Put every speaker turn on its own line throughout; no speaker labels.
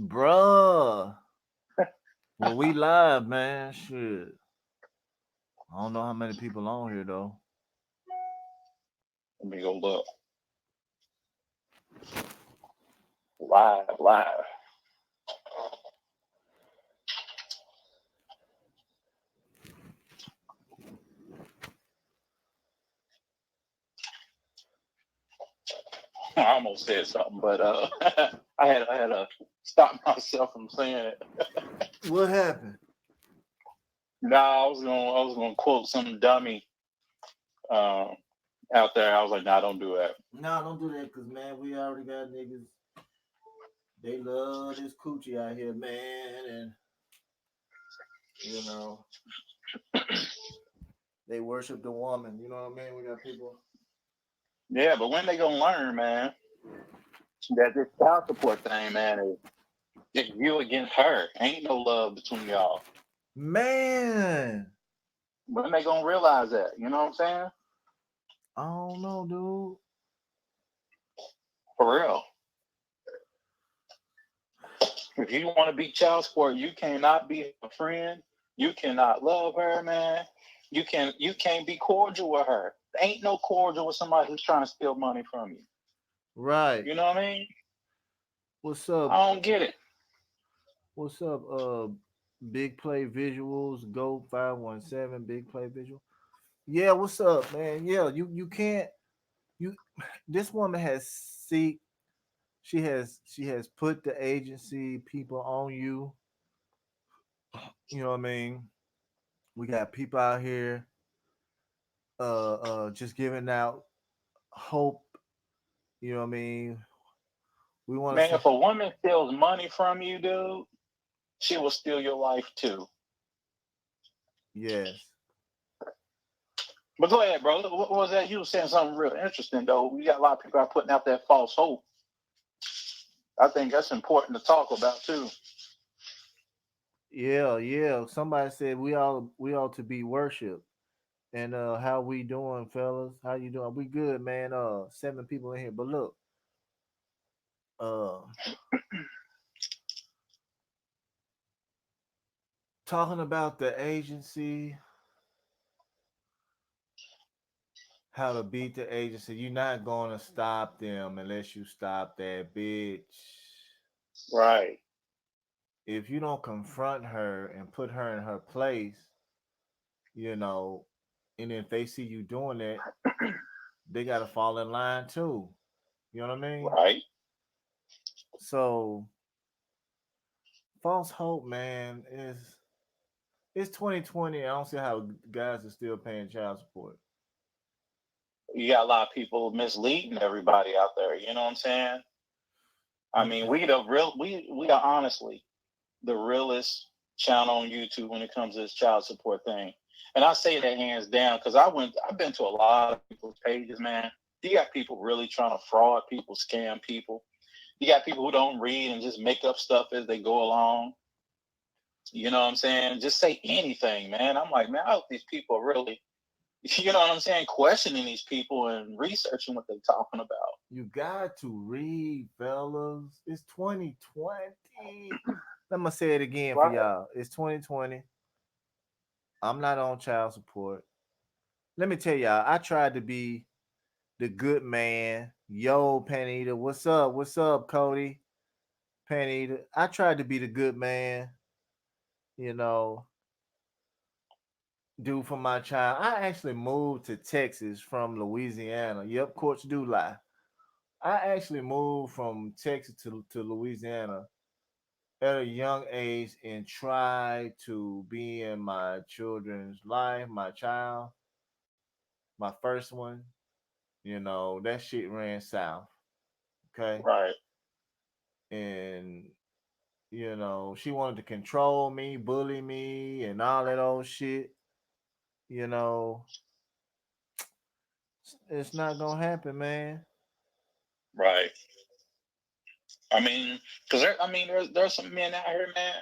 Bruh. Well, we live, man. Shit. I don't know how many people on here though.
Let me go look. Live, live. I almost said something, but I had to stop myself from saying it.
What happened?
No, I was gonna quote some dummy um, out there. I was like, nah, don't do that.
Nah, don't do that, cause man, we already got niggas. They love this coochie out here, man, and you know they worship the woman. You know what I mean? We got people.
Yeah, but when they gonna learn, man, that this child support thing, man, is it's you against her. Ain't no love between y'all.
Man,
When they gonna realize that? You know what I'm saying?
I don't know, dude.
For real. If you want to be child support, you cannot be a friend. You cannot love her, man. You can't be cordial with her. Ain't no cordial with somebody who's trying to steal money from you.
Right.
You know what I mean?
What's up?
I don't get it.
What's up? Big Play Visuals, Go 517, Big Play Visual. Yeah, what's up, man? Yeah, you can't you this woman has seek she has put the agency people on you. You know what I mean? We got people out here just giving out hope, you know what I mean? We want to
Man,
say
if a woman steals money from you, dude, she will steal your life too.
yes.
But go ahead, bro. What was that? You were saying something real interesting, though. We got a lot of people out putting out that false hope. I think that's important to talk about too.
Yeah, yeah. Somebody said we ought to be worshiped. And how we doing, fellas? How you doing? We good, man. Seven people in here. But look, uh talking about the agency, how to beat the agency, you're not gonna stop them unless you stop that bitch.
Right.
If you don't confront her and put her in her place, you know, and if they see you doing that, they gotta fall in line too. You know what I mean?
Right.
So false hope, man, is it's 2020. I don't see how guys are still paying child support.
You got a lot of people misleading everybody out there. You know what I'm saying? I mean, we are honestly the realest channel on YouTube when it comes to this child support thing. And I say that hands down because I've been to a lot of people's pages, man. You got people really trying to fraud people, scam people. You got people who don't read and just make up stuff as they go along. You know what I'm saying? Just say anything, man. I'm like, man, I hope these people are really, you know what I'm saying, questioning these people and researching what they're talking about.
You got to read, fellas. It's 2020. Let me say it again for
Right.
y'all. It's 2020. I'm not on child support. Let me tell y'all, I tried to be the good man. Yo, Panita, what's up? What's up, Cody? Panita. I tried to be the good man, you know, do for my child. I actually moved to Texas from Louisiana. Yep, courts do lie. I actually moved from Texas to Louisiana at a young age and tried to be in my children's life, my child, my first one. You know, that shit ran south. Okay.
Right.
And, she wanted to control me, bully me, and all that old shit. You know, it's not going to happen, man.
Right. I mean, because there's some men out here, man,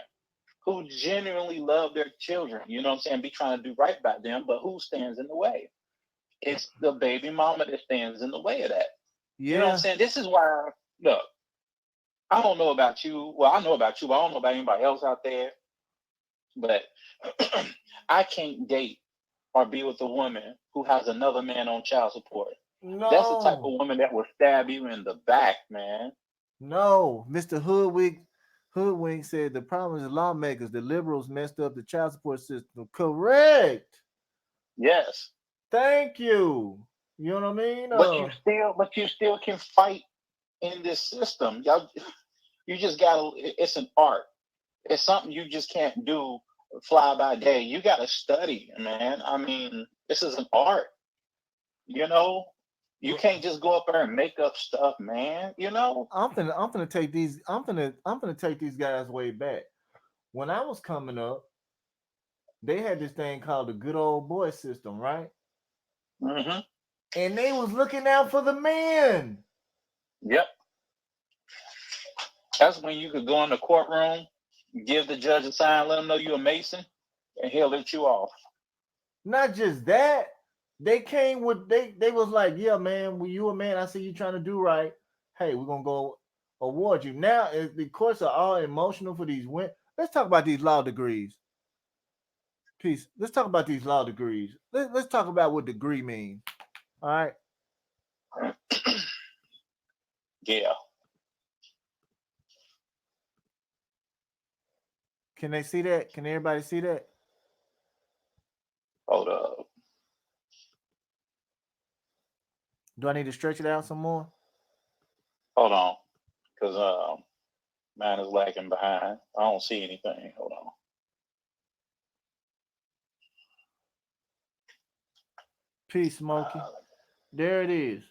who genuinely love their children. You know what I'm saying? Be trying to do right by them, but who stands in the way? It's the baby mama that stands in the way of that. You know what I'm
Yeah.
saying? This is why. Look, I don't know about you. Well, I know about you, but I don't know about anybody else out there. But I can't date or be with a woman who has another man on child support. That's the type of
No,
woman that will stab you in the back, man.
no. Mr. Hoodwink said the problem is the lawmakers. The liberals messed up the child support system. Correct.
Yes.
Thank you. You know what I mean?
But you still can fight in this system. Y'all, you just gotta. It's an art. It's something you just can't do fly by day. You gotta study, man. I mean, this is an art. You know, you can't just go up there and make up stuff, man. You know.
I'm finna take these. I'm finna take these guys way back. When I was coming up, they had this thing called the good old boy system, right?
Mm-hmm.
And they was looking out for the men.
Yep. That's when you could go in the courtroom, give the judge a sign, let him know you're a Mason, and he'll let you off.
Not just that, they came with they was like, yeah, man, when you a man, I see you trying to do right. Hey, we're gonna go award you. Now the courts are all emotional for these women. Let's talk about these law degrees. Peace. Let's talk about these law degrees. Let's talk about what degree means. All right.
Yeah.
Can they see that? Can everybody see that?
Hold up.
Do I need to stretch it out some more?
Hold on. Because mine is lagging behind. I don't see anything. Hold on.
Peace, Smokey. There it is.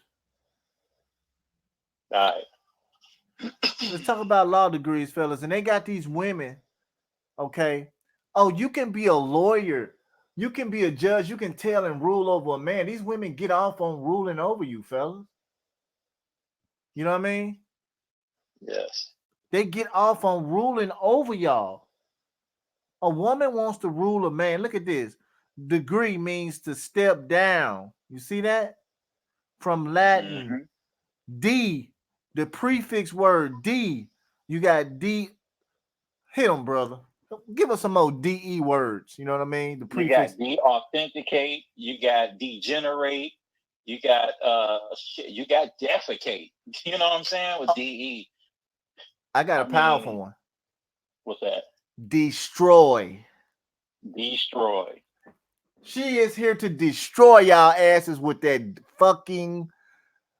All right.
Let's talk about law degrees, fellas. And they got these women, okay? Oh, you can be a lawyer. You can be a judge. You can tell and rule over a man. These women get off on ruling over you, fellas. You know what I mean?
Yes.
They get off on ruling over y'all. A woman wants to rule a man. Look at this. Degree means to step down. You see that? From Latin,
Mm-hmm.
D, the prefix word D. You got D. Hit them, brother. Give us some more DE words. You know what I mean? The
You
prefix.
got de-authenticate. You got degenerate. You got you got defecate. You know what I'm saying with de.
I got a
I
powerful
mean,
one.
what's that?
Destroy.
Destroy.
She is here to destroy y'all asses with that fucking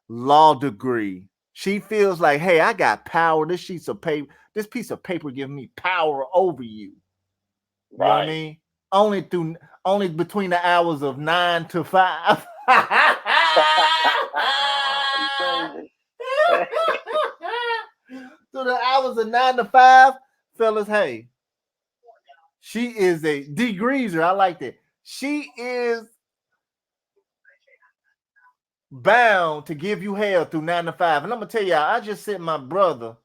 law degree. She feels like, hey, I got power. This piece of paper giving me power over you. You know what I
Right.
mean? Only between the hours of 9 to 5.
You crazy.
Through the hours of 9 to 5, fellas, hey, she is a degreaser. I like that. She is bound to give you hell through 9 to 5. And I'm gonna tell y'all, I just sent my brother.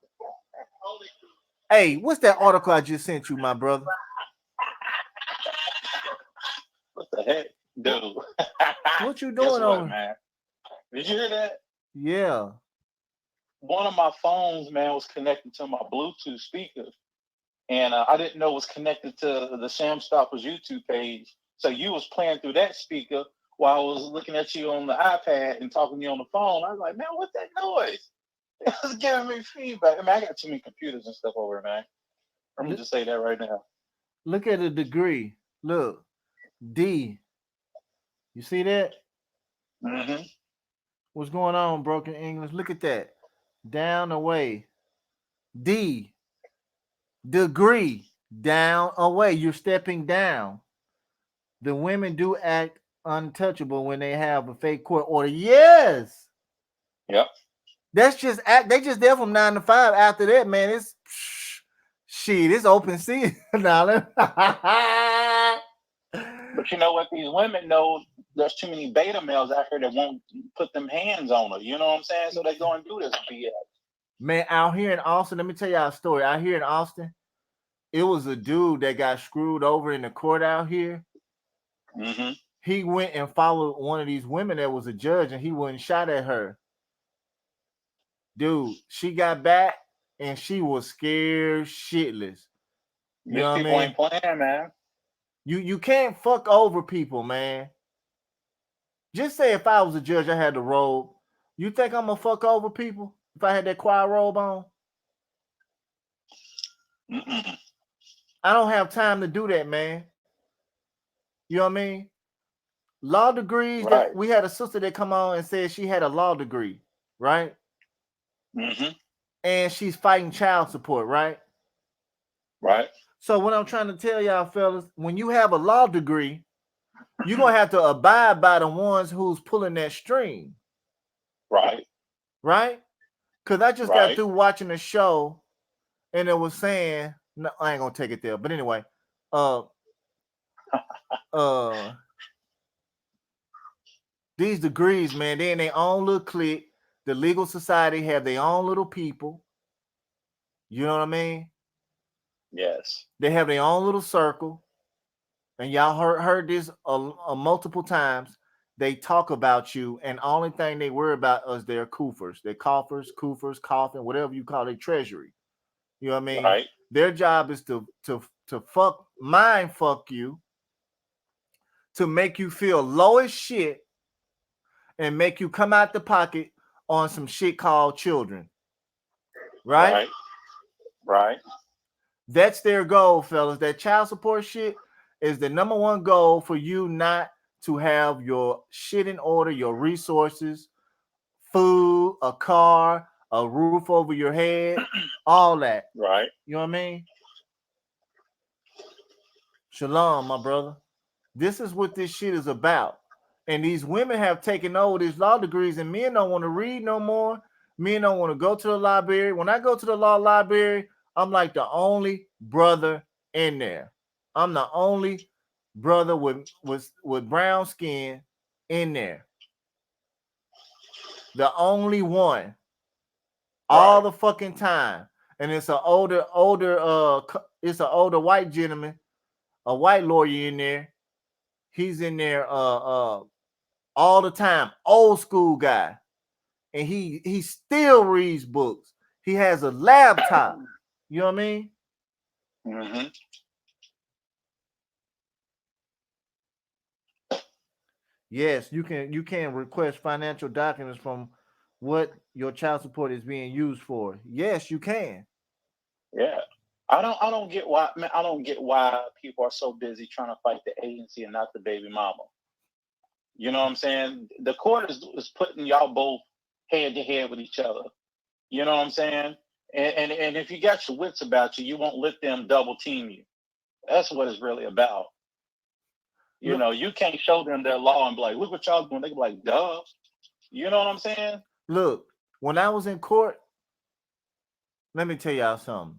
Hey, what's that article I just sent you, my brother?
What the heck, dude?
What you
Guess
doing
what,
over?
man? Did you hear that?
Yeah.
One of my phones, man, was connected to my Bluetooth speaker, and I didn't know it was connected to the Sam Stoppers YouTube page. So you was playing through that speaker while I was looking at you on the iPad and talking to you on the phone. I was like, man, what's that noise? It was giving me feedback. I mean, I got too many computers and stuff over, man. I'm gonna just say that right now.
Look at the degree. Look, D. You see that?
Mm-hmm.
What's going on, broken English? Look at that. Down away. D. Degree. Down away. You're stepping down. The women do act untouchable when they have a fake court order. Yes.
Yep.
That's just act. They just there from 9 to 5. After that, man, it's shit. It's open season.
But you know what? These women know there's too many beta males out here that won't put them hands on her. You know what I'm saying? So they go and do this BS.
Man, out here in Austin, let me tell y'all a story. Out here in Austin, it was a dude that got screwed over in the court out here.
Mm-hmm.
He went and followed one of these women that was a judge, and he went and shot at her. Dude, she got back. and she was scared shitless. You
These
know what I
people
mean?
ain't playing, man.
You can't fuck over people, man. Just say if I was a judge, I had the robe. You think I'm gonna fuck over people if I had that choir robe on?
Mm-mm.
I don't have time to do that, man. You know what I mean? Law degrees, that
Right.
we had a sister that come on and said she had a law degree, right?
Mm-hmm.
And she's fighting child support, right?
Right.
So what I'm trying to tell y'all fellas, when you have a law degree, you're gonna have to abide by the ones who's pulling that string,
Right.
right? Because I just got
Right.
through watching a show and it was saying, no, I ain't gonna take it there. But anyway, uh uh these degrees, man, they in their own little clique. The legal society have their own little people. You know what I mean?
Yes.
They have their own little circle. And y'all heard this multiple times. They talk about you, and only thing they worry about is their coofers, their coffers, coffin, whatever you call it, treasury. You know what I mean?
Right.
Their job is to fuck you, to make you feel low as shit, and make you come out the pocket on some shit called children. Right?
Right. Right.
That's their goal, fellas. That child support shit is the number one goal for you not to have your shit in order, your resources, food, a car, a roof over your head, all that.
Right.
You know what I mean? Shalom, my brother. This is what this shit is about. And these women have taken over these law degrees, and men don't want to read no more. Men don't want to go to the library. When I go to the law library, I'm like the only brother in there. I'm the only brother with brown skin in there. The only one. All
Right.
the fucking time. And it's an it's an older white gentleman, a white lawyer in there. He's in there all the time, old school guy, and he still reads books. He has a laptop. You know what I mean?
Mm-hmm.
Yes, you can request financial documents from what your child support is being used for. Yes, you can.
Yeah. I don't get why, man, I don't get why people are so busy trying to fight the agency and not the baby mama. You know what I'm saying? The court is putting y'all both head to head with each other. You know what I'm saying? And if you got your wits about you, you won't let them double team you. That's what it's really about. You
Look,
know, you can't show them their law and be like, look what y'all doing. They can be like, duh. You know what I'm saying?
look. When I was in court, let me tell y'all something.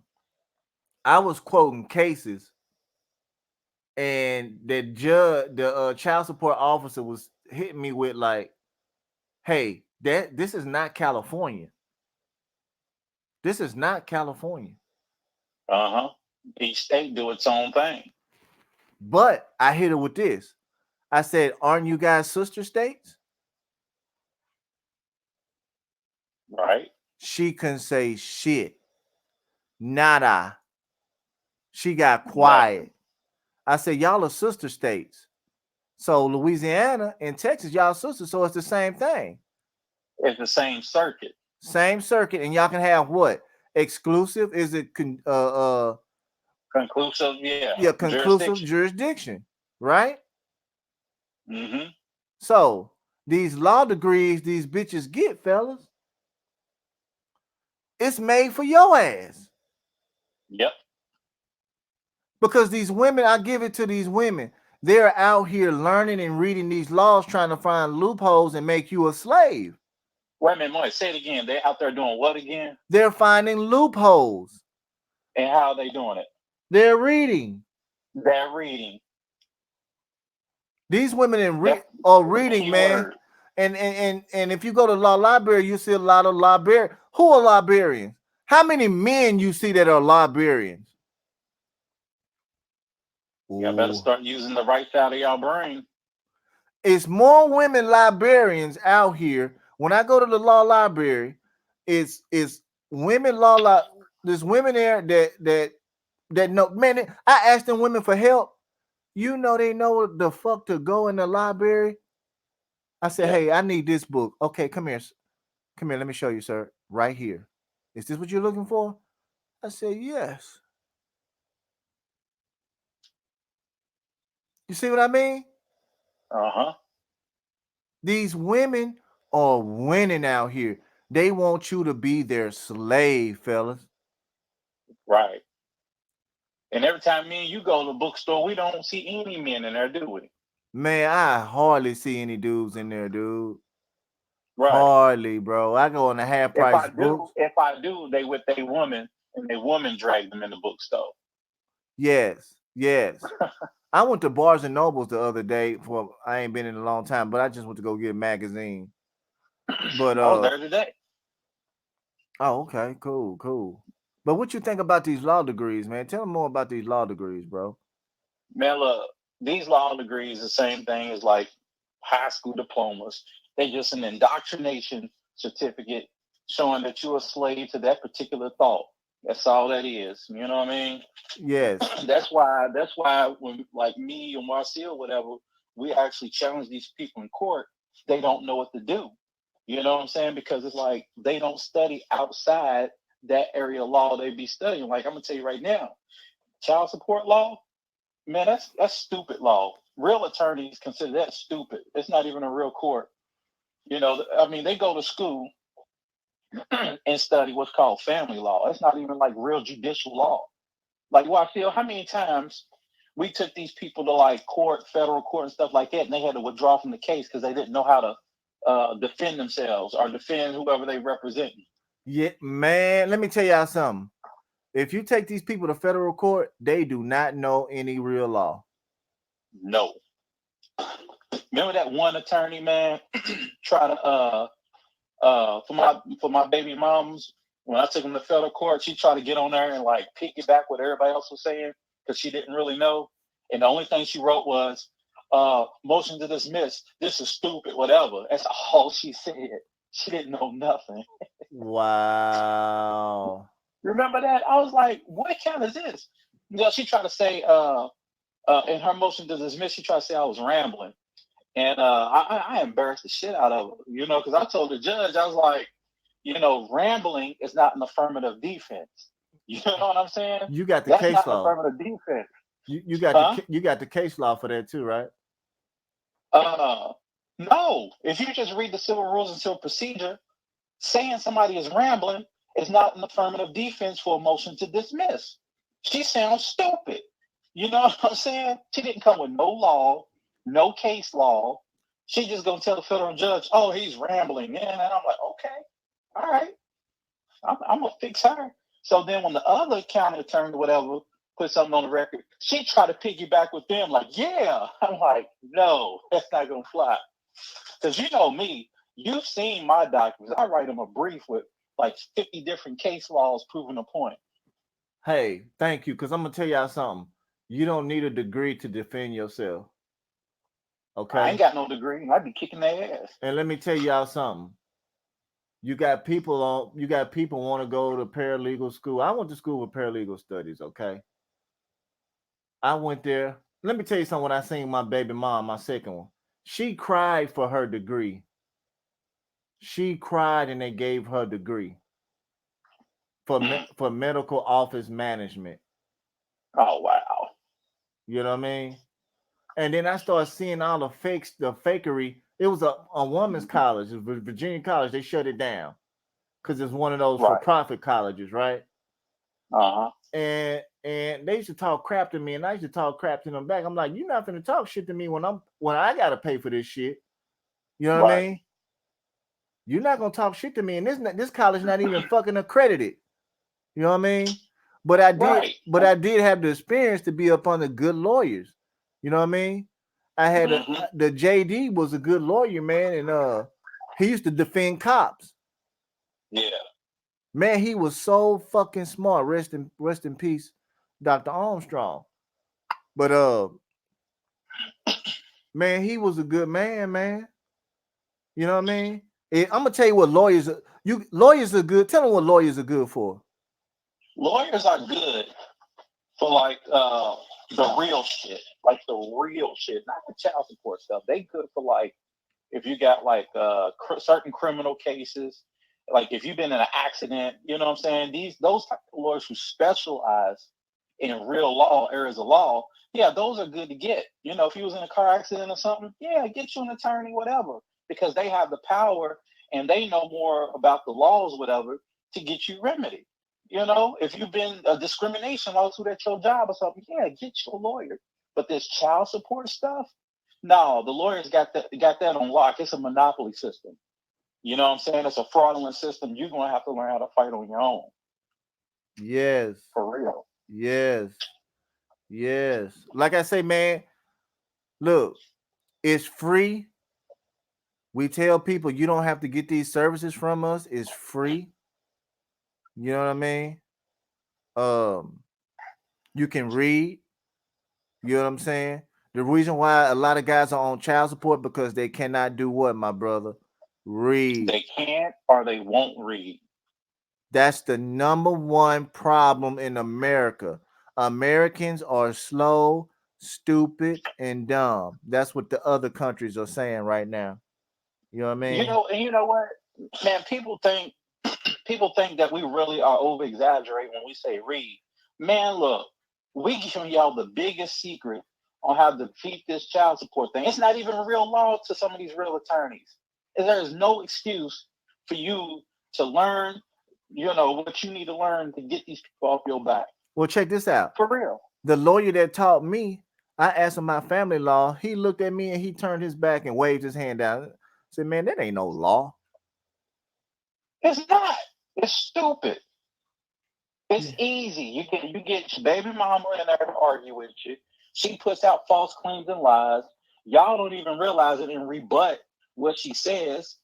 I was quoting cases, and the child support officer was hitting me with like, "Hey, this is not California. This is not California."
Uh-huh. Each state do its own thing.
But I hit her with this. I said, "Aren't you guys sister states?"
Right?
She couldn't say shit. Nada. She got
Nothing.
quiet. I said, "Y'all are sister states. So Louisiana and Texas, y'all sisters. So it's the same thing.
It's the same circuit.
Same circuit, and y'all can have what? Exclusive? Is it
Conclusive, yeah.
yeah, conclusive
Jurisdiction.
jurisdiction, right?
Mm-hmm.
So these law degrees these bitches get, fellas, it's made for your ass.
Yep.
Because these women, I give it to these women, they're out here learning and reading these laws, trying to find loopholes and make you a slave.
Wait a minute, Moy, say it again. They out there doing what again?
They're finding loopholes.
And how are they doing it?
They're reading.
They're reading.
These women
That's
are
the
reading,
key
man.
word.
And if you go to law library, you see a lot of librarians. Who are librarians? How many men you see that are librarians?
Y'all better
Ooh.
start using the right side of y'all brain.
It's more women librarians out here. When I go to the law library, it's women There's women there that know. Man, I asked them women for help. You know they know the fuck to go in the library. I said,
Yeah.
hey, I need this book. Okay, come here. Come here. Let me show you, sir. Right here. Is this what you're looking for? I said, yes. You see what I mean?
Uh-huh.
These women are winning out here. They want you to be their slave, fellas.
Right. And every time me and you go to the bookstore, we don't see any men in there, do we?
Man, I hardly see any dudes in there, dude.
Right.
Hardly, bro. I go on the half price books.
If I do, they with a woman and a woman drag them in the bookstore.
Yes, yes. I went to Barnes and Nobles the other day for I ain't been in a long time, but I just went to go get a magazine. But
I was there today.
oh, okay, cool, cool. But what you think about these law degrees, man? Tell me more about these law degrees, bro.
Man, look, these law degrees the same thing as like high school diplomas. They just an indoctrination certificate showing that you're a slave to that particular thought. That's all that is. You know what I mean?
Yes.
That's why when like me and Marcia or whatever, we actually challenge these people in court, they don't know what to do. You know what I'm saying? Because it's like they don't study outside that area of law they be studying. Like I'm gonna tell you right now, child support law, man, that's stupid law. Real attorneys consider that stupid. It's not even a real court. You know, I mean, they go to school and study what's called family law. It's not even like real judicial law. Like, well, I feel how many times we took these people to like court, federal court, and stuff like that, and they had to withdraw from the case because they didn't know how to defend themselves or defend whoever they represent.
Yeah, man. Let me tell y'all something. If you take these people to federal court, they do not know any real law.
No. Remember that one attorney, man, try to for my baby moms, when I took them to federal court, she tried to get on there and like piggyback what everybody else was saying because she didn't really know. And the only thing she wrote was motion to dismiss. This is stupid, whatever. That's all she said. She didn't know nothing.
Wow.
Remember that? I was like, what account is this? You know, she tried to say in her motion to dismiss, she tried to say I was rambling. And I embarrassed the shit out of her, you know, because I told the judge, I was like, you know, rambling is not an affirmative defense. You know what I'm saying?
You got the
That's
case
not an
law.
affirmative defense.
You got you got the case law for that too, right?
No. If you just read the civil rules and civil procedure, saying somebody is rambling is not an affirmative defense for a motion to dismiss. She sounds stupid. You know what I'm saying? She didn't come with no law, no case law. She just gonna tell the federal judge, "Oh, he's rambling," and I'm like, "Okay, all right, I'm gonna fix her." So then, when the other county attorney, whatever, put something on the record, she tried to piggyback with them, like, "Yeah." I'm like, "No, that's not gonna fly," because you know me. You've seen my documents. I write them a brief with like 50 different case laws proving a point.
Hey, thank you. Because I'm gonna tell y'all something. You don't need a degree to defend yourself.
I
Okay.
ain't got no degree. I'd be kicking their ass.
And let me tell y'all something. You got people want to go to paralegal school. I went to school for paralegal studies, okay? I went there. Let me tell you something. When I seen my baby mom, my second one, she cried for her degree. She cried and they gave her degree for medical office management.
Oh wow.
You know what I mean? And then I started seeing all the fakery. It was a woman's college, it was Virginia College. They shut it down because it's one of those for
Right.
profit colleges, right?
Uh-huh.
And they used to talk crap to me, and I used to talk crap to them back. I'm like, you're not gonna talk shit to me when I gotta pay for this shit. You know what I
Right.
mean? You're not gonna talk shit to me, and this college not even fucking accredited. You know what I mean? But I did have the experience to be up under good lawyers. You know what I mean? I had the JD was a good lawyer, man, and he used to defend cops.
Yeah.
Man, he was so fucking smart. Rest in peace, Dr. Armstrong. But man, he was a good man, man. You know what I mean? I'm gonna tell you what lawyers are good. Tell them what lawyers are good for.
lawyers are good for like the real shit, like the real shit, not the child support stuff. They good for like if you got like certain criminal cases, like if you've been in an accident, you know what I'm saying? Those type of lawyers who specialize in real law, areas of law, yeah, those are good to get. You know, if you was in a car accident or something, yeah, get you an attorney, whatever, because they have the power and they know more about the laws, whatever, to get you remedy. You know, if you've been a discrimination lawsuit at your job or something, yeah, get you a lawyer. But this child support stuff, no, the lawyers got that on lock. It's a monopoly system. You know what I'm saying? It's a fraudulent system. You're gonna have to learn how to fight on your own.
Yes.
For real.
Yes. Yes. Like I say, man, look, it's free. We tell people you don't have to get these services from us. It's free. You know what I mean? Um, you can read. You know what I'm saying? The reason why a lot of guys are on child support because they cannot do what, my brother? Read.
They can't or they won't read.
That's the number one problem in America. Americans are slow, stupid, and dumb. That's what the other countries are saying right now. You know what I
You
mean?
know, and you know what, man? People think that we really are over exaggerating when we say read. Man, look, we giving y'all the biggest secret on how to defeat this child support thing. It's not even a real law to some of these real attorneys. And there is no excuse for you to learn, you know, what you need to learn to get these people off your back.
Well, check this out.
For real.
The lawyer that taught me, I asked him my family law. He looked at me and he turned his back and waved his hand down. Said, "Man, that ain't no law."
It's not. It's stupid. It's easy. You get your baby mama in there to argue with you. She puts out false claims and lies. Y'all don't even realize it and rebut what she says.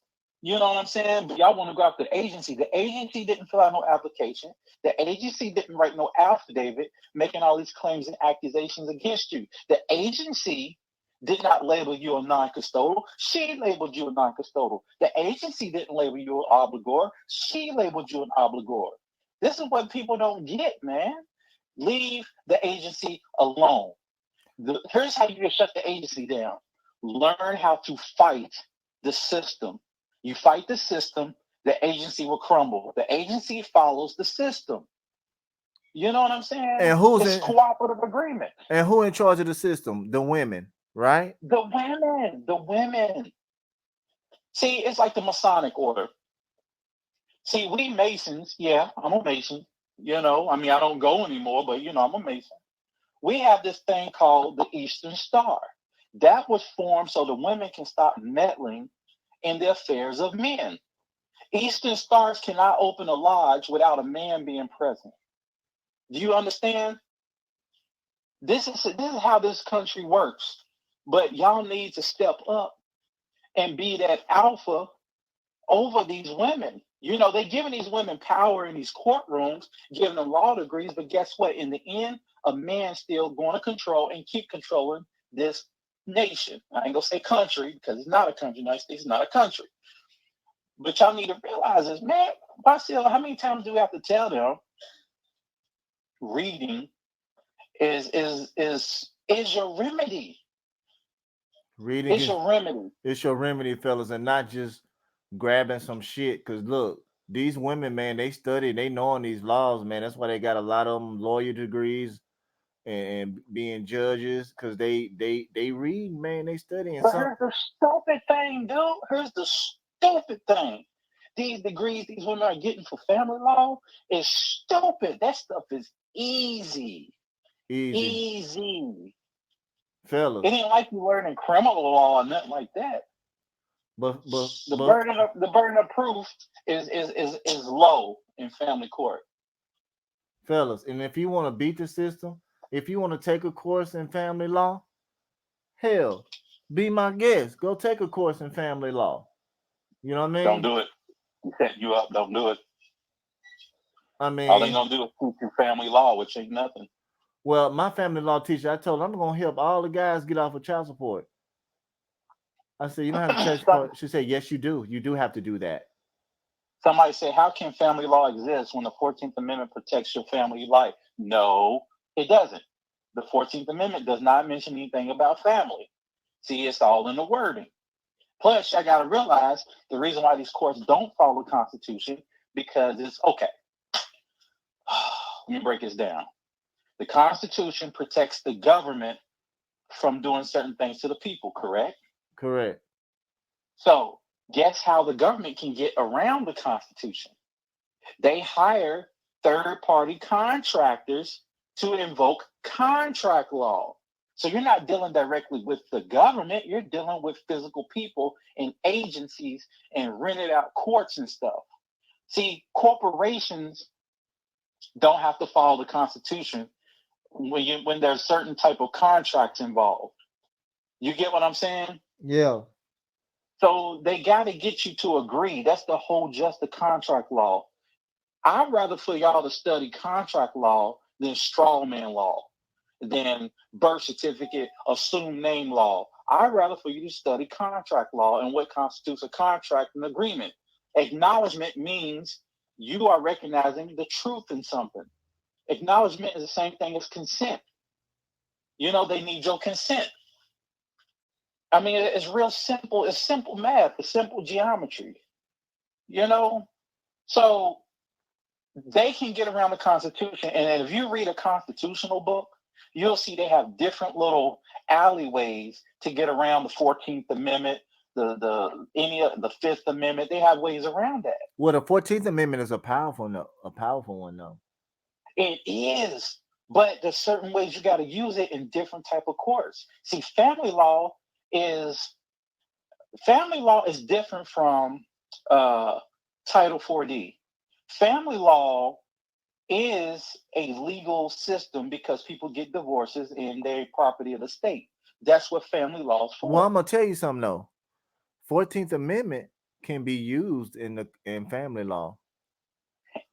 You know what I'm saying? But y'all want to go after the agency. The agency didn't fill out no application. The agency didn't write no affidavit making all these claims and accusations against you. The agency did not label you a non-custodial. She labeled you a non-custodial. The agency didn't label you an obligor. She labeled you an obligor. This is what people don't get, man. Leave the agency alone. Here's how you can shut the agency down. Learn how to fight the system. You fight the system, the agency will crumble. The agency follows the system. You know what I'm saying?
And who's
It's
in
cooperative agreement.
and who in charge of the system? The women, right?
The women, the women. See, it's like the Masonic order. See, we Masons, yeah, I'm a Mason. You know, I mean, I don't go anymore, but you know, I'm a Mason. We have this thing called the Eastern Star. That was formed so the women can stop meddling in the affairs of men. Eastern Stars cannot open a lodge without a man being present. Do you understand? This is how this country works. But y'all need to step up and be that alpha over these women. You know, they're giving these women power in these courtrooms, giving them law degrees, but guess what? In the end, a man's still going to control and keep controlling this nation. I ain't gonna say country because it's not a country. United States is not a country. But y'all need to realize this, man. Marcel, how many times do we have to tell them reading is your remedy?
Reading
It's your remedy.
it's your remedy, fellas, and not just grabbing some shit. Cause look, these women, man, they study, they knowing these laws, man. That's why they got a lot of them lawyer degrees and being judges, cause they read, man, they study and
But
some.
here's the stupid thing, dude. Here's the stupid thing. These degrees these women are getting for family law is stupid. That stuff is easy.
Easy,
Easy.
fellas.
It ain't like you learning criminal law or nothing like that.
But
The burden of proof is low in family court.
fellas, and if you want to beat the system, if you want to take a course in family law, hell, be my guest. Go take a course in family law. You know what I
Don't
mean?
do it. Set you up. Don't do it.
I
All they
mean,
gonna do is teach you family law, which ain't nothing.
well, my family law teacher, I told her I'm gonna help all the guys get off of child support. I said, you don't have to charge
some
court. She said, yes, you do. You do have to do that.
Somebody say, how can family law exist when the 14th Amendment protects your family life? No, it doesn't. The 14th Amendment does not mention anything about family. See, it's all in the wording. Plus, I got to realize the reason why these courts don't follow the Constitution, because it's okay. Let me break this down. The Constitution protects the government from doing certain things to the people, correct?
Correct.
So, guess how the government can get around the Constitution? They hire third-party contractors to invoke contract law. So you're not dealing directly with the government, you're dealing with physical people and agencies and rented out courts and stuff. See, corporations don't have to follow the Constitution when there's certain type of contracts involved. You get what I'm saying?
Yeah.
So they got to get you to agree. That's the whole just the contract law. I'd rather for y'all to study contract law than strawman law, than birth certificate, assumed name law. I'd rather for you to study contract law and what constitutes a contract and agreement. Acknowledgement means you are recognizing the truth in something. Acknowledgement is the same thing as consent. You know, they need your consent. I mean, it's real simple. It's simple math. It's simple geometry. You know? So they can get around the Constitution. And if you read a constitutional book, you'll see they have different little alleyways to get around the 14th Amendment, the Fifth Amendment. They have ways around that.
Well, the 14th Amendment is a powerful one, though.
It is, but there's certain ways you got to use it in different type of courts. See, family law is different from Title 4D. Family law is a legal system because people get divorces and they're property of the state. That's what family law is for.
Well, I'm gonna tell you something though. 14th Amendment can be used in family law.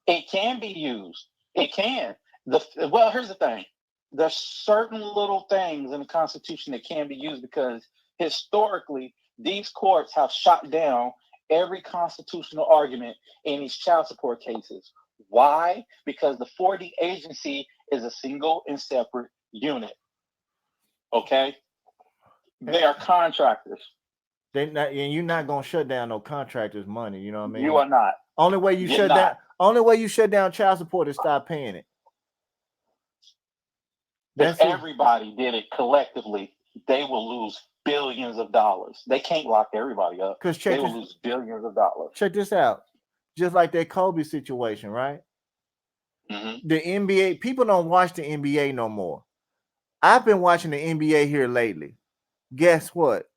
It can be used. It can. Well, here's the thing. There's certain little things in the Constitution that can be used because historically these courts have shot down every constitutional argument in these child support cases. Why? Because the 4D agency is a single and separate unit. Okay? They are contractors.
And you're not gonna shut down no contractors' money. You know what I mean?
You are not.
Only way you shut down child support is stop paying it.
If everybody did it collectively, they will lose billions of dollars. They can't lock everybody up. Because they will lose billions of dollars.
Check this out. Just like that Kobe situation, right? Mm-hmm. The NBA, people don't watch the NBA no more. I've been watching the NBA here lately. Guess what?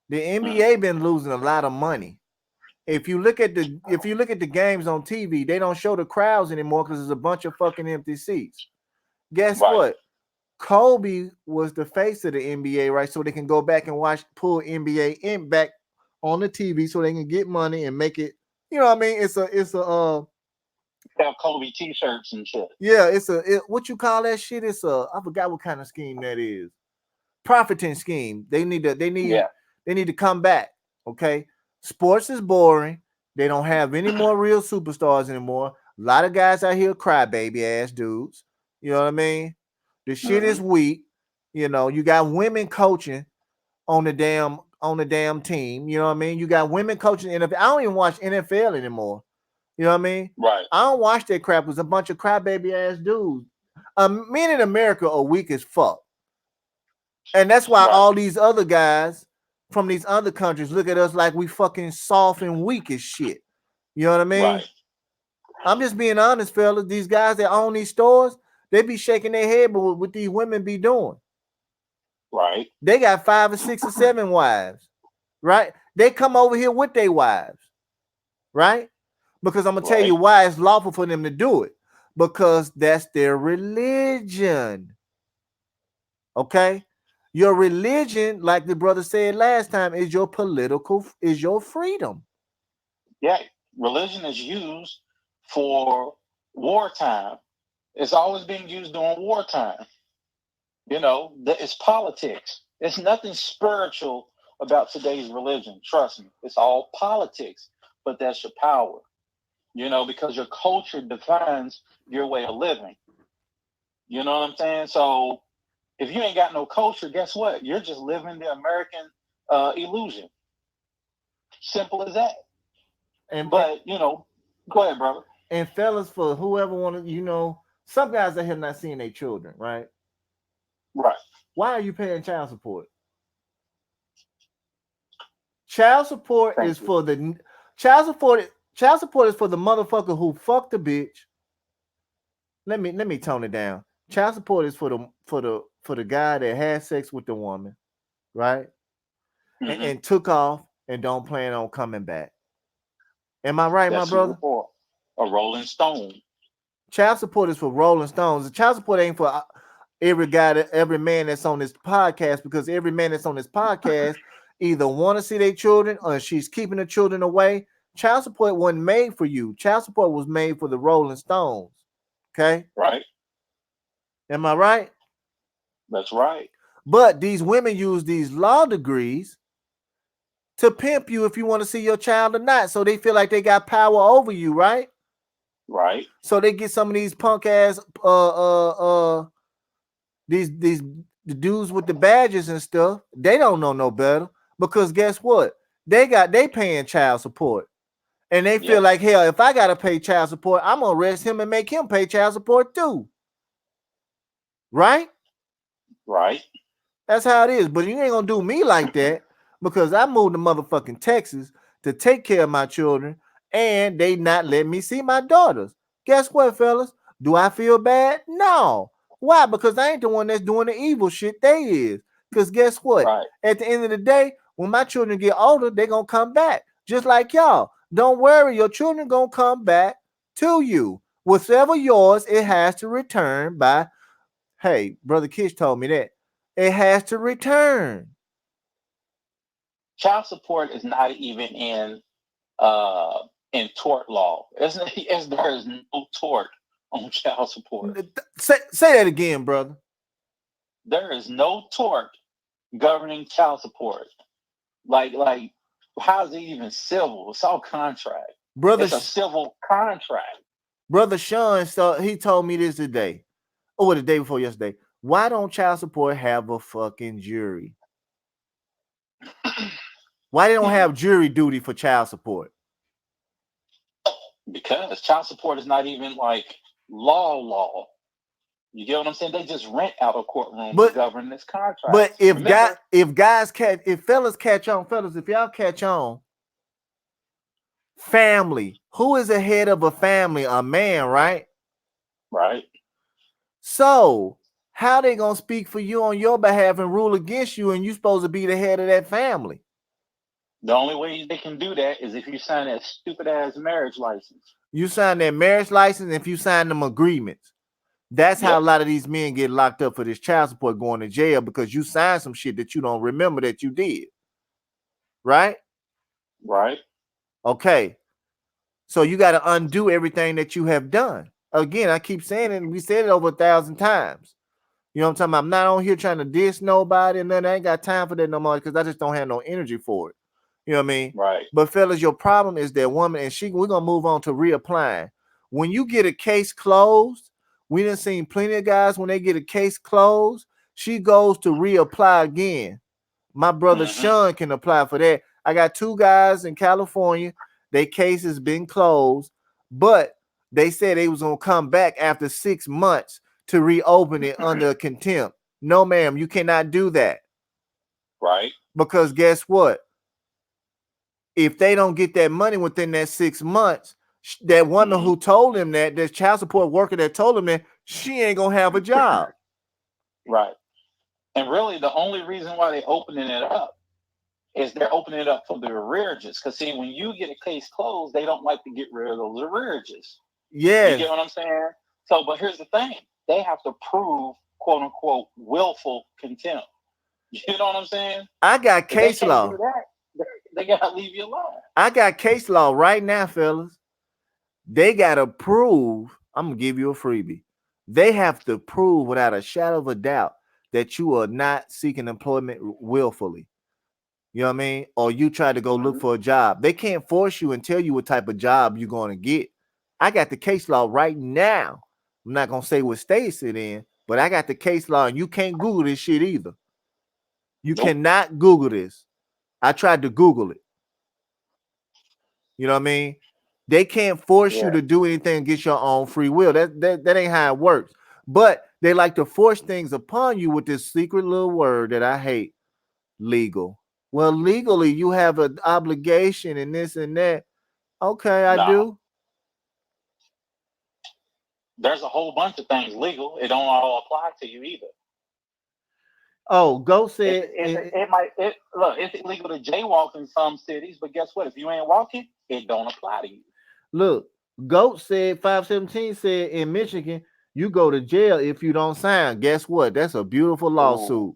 The NBA been losing a lot of money. If you look at the games on TV, they don't show the crowds anymore because there's a bunch of fucking empty seats. Guess what? Kobe was the face of the NBA, right? So they can go back and pull NBA in back on the TV so they can get money and make it. You know what I mean? It's a
have Kobe t-shirts and shit.
Yeah, what you call that shit? I forgot what kind of scheme that is. Profiting scheme. They need to come back. Okay. Sports is boring. They don't have any more real superstars anymore. A lot of guys out here crybaby ass dudes. You know what I mean? The shit is weak. You know, you got women coaching on the damn team. You know what I mean? You got women coaching NFL. I don't even watch NFL anymore. You know what I mean?
Right.
I don't watch that crap. It was a bunch of crybaby ass dudes. Men in America are weak as fuck. And that's why all these other guys from these other countries look at us like we fucking soft and weak as shit. You know what I mean? Right. I'm just being honest, fellas. These guys that own these stores, they be shaking their head, but what these women be doing.
Right.
They got 5 or 6 or 7 wives. Right? They come over here with their wives. Right? Because I'm going to tell you why it's lawful for them to do it. Because that's their religion. Okay? Your religion, like the brother said last time, is your freedom.
Yeah. Religion is used for wartime. It's always being used during wartime. You know, it's politics. There's nothing spiritual about today's religion. Trust me. It's all politics, but that's your power. because your culture defines your way of living. You know what I'm saying? So if you ain't got no culture, guess what? You're just living the American illusion. Simple as that.
And
But go ahead, brother.
and fellas, for whoever wanted, some guys out here not seeing their children, right?
Right.
Why are you paying child support? Child support
Thank
is
you.
for the child support. Child support is for the motherfucker who fucked the bitch. Let me tone it down. Child support is for the guy that had sex with the woman, right? And,
Hmm.
and took off and don't plan on coming back. Am I right, my
That's who
brother?
it's for. A Rolling Stone.
Child support is for Rolling Stones. The child support ain't for every guy, every man that's on this podcast, because every man that's on this podcast either want to see their children or she's keeping the children away. Child support wasn't made for you. Child support was made for the Rolling Stones. Okay,
Right.
am I right?
That's right.
But these women use these law degrees to pimp you if you want to see your child or not. So they feel like they got power over you, right?
Right.
So they get some of these punk ass these the dudes with the badges and stuff. They don't know no better, because guess what? They paying child support. And they feel
Yep.
like, hell, if I gotta pay child support, I'm gonna arrest him and make him pay child support too. Right?
Right.
That's how it is. But you ain't gonna do me like that, because I moved to motherfucking Texas to take care of my children, and they not let me see my daughters. Guess what, fellas? Do I feel bad? No. Why? Because I ain't the one that's doing the evil shit. They is. Because guess what?
Right.
At the end of the day, when my children get older, they gonna come back. Just like y'all. Don't worry, your children gonna come back to you. Whatever yours, it has to return by. Hey, brother Kish told me that it has to return.
Child support is not even uh in tort law. There is no tort on child support.
Say that again, brother.
There is no tort governing child support. Like how is it even civil? It's all contract.
Brother,
It's a civil contract.
brother Sean, he told me this today, or the day before yesterday. Why don't child support have a fucking jury? Why they don't have jury duty for child support?
Because child support is not even like law. You get what I'm saying? They just rent out a courtroom to govern this contract.
But
Remember,
if fellas catch on, fellas, if y'all catch on, family, who is the head of a family? A man, right?
right?
So how they gonna speak for you on your behalf and rule against you, and you supposed to be the head of that family?
The only way they can do that is if you sign that stupid ass marriage license.
You sign that marriage license, if you sign them agreements. That's how a lot of these men get locked up for this child support, going to jail, because you signed some shit that you don't remember that you did. Right?
Right.
Okay. So you got to undo everything that you have done. Again, I keep saying it, and we said it over 1,000 times. You know what I'm talking about? I'm not on here trying to diss nobody, and then I ain't got time for that no more, because I just don't have no energy for it. You know what I mean?
Right.
But fellas, your problem is that woman, and we're gonna move on to reapplying. When you get a case closed, we done seen plenty of guys when they get a case closed, she goes to reapply again. My brother Sean can apply for that. I got 2 guys in California. Their case has been closed, but they said they was gonna come back after 6 months to reopen it under contempt. No, ma'am, you cannot do that.
Right.
Because guess what? If they don't get that money within that 6 months, that woman who told him that child support worker that told him that, she ain't gonna have a job.
Right. And really, the only reason why they're opening it up is they're opening it up for the arrearages. Because see, when you get a case closed, they don't like to get rid of those arrearages.
Yeah.
You get what I'm saying? So, but here's the thing: they have to prove, quote unquote, willful contempt. You know what I'm saying?
I got case law.
They gotta leave you alone.
I got case law right now, fellas. They gotta prove. I'm gonna give you a freebie. They have to prove without a shadow of a doubt that you are not seeking employment willfully. You know what I mean? Or you try to go look for a job. They can't force you and tell you what type of job you're going to get. I got the case law right now. I'm not gonna say what state it's in, but I got the case law, and you can't Google this shit either. You
Nope.
cannot Google this. I tried to Google it. You know what I mean? They can't force you
Yeah.
to do anything against your own free will. That ain't how it works. But they like to force things upon you with this secret little word that I hate, legal. Well, legally, you have an obligation and this and that. Okay, I
No.
do.
There's a whole bunch of things legal. It don't all apply to you either.
Oh, Go
It
said,
it, it might it look, it's illegal to jaywalk in some cities, but guess what? If you ain't walking, it don't apply to you.
look, Goat said 517 said in Michigan, you go to jail if you don't sign. Guess what? That's a beautiful
Ooh.
lawsuit.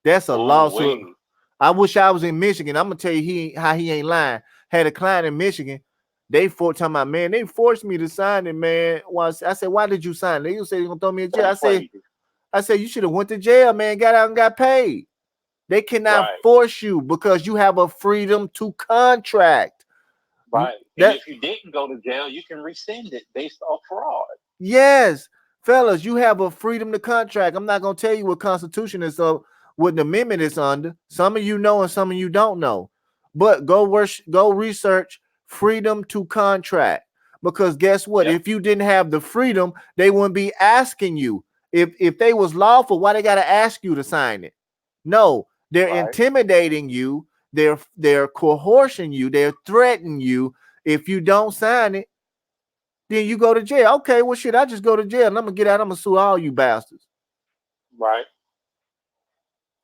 That's a
Ooh
lawsuit.
wee.
I wish I was in Michigan. I'm gonna tell you how he ain't lying. Had a client in Michigan. They talking about, man, they forced me to sign it, man. Once I said, why did you sign it? They said they're gonna throw me in jail.
That's crazy.
I said, you should have went to jail, man. Got out and got paid. They cannot
Right.
force you because you have a freedom to contract.
Right. And
That
if you didn't go to jail, you can rescind it based off fraud.
yes, fellas, you have a freedom to contract. I'm not gonna tell you what Constitution is what the amendment is under. Some of you know and some of you don't know. But go research freedom to contract. Because guess what?
Yep.
If you didn't have the freedom, they wouldn't be asking you. If they was lawful, why they gotta ask you to sign it? No, they're
Right.
intimidating you, they're coercing you, they're threatening you. If you don't sign it, then you go to jail. Okay, well, shit, I just go to jail and I'm gonna get out. I'm gonna sue all you bastards
Right.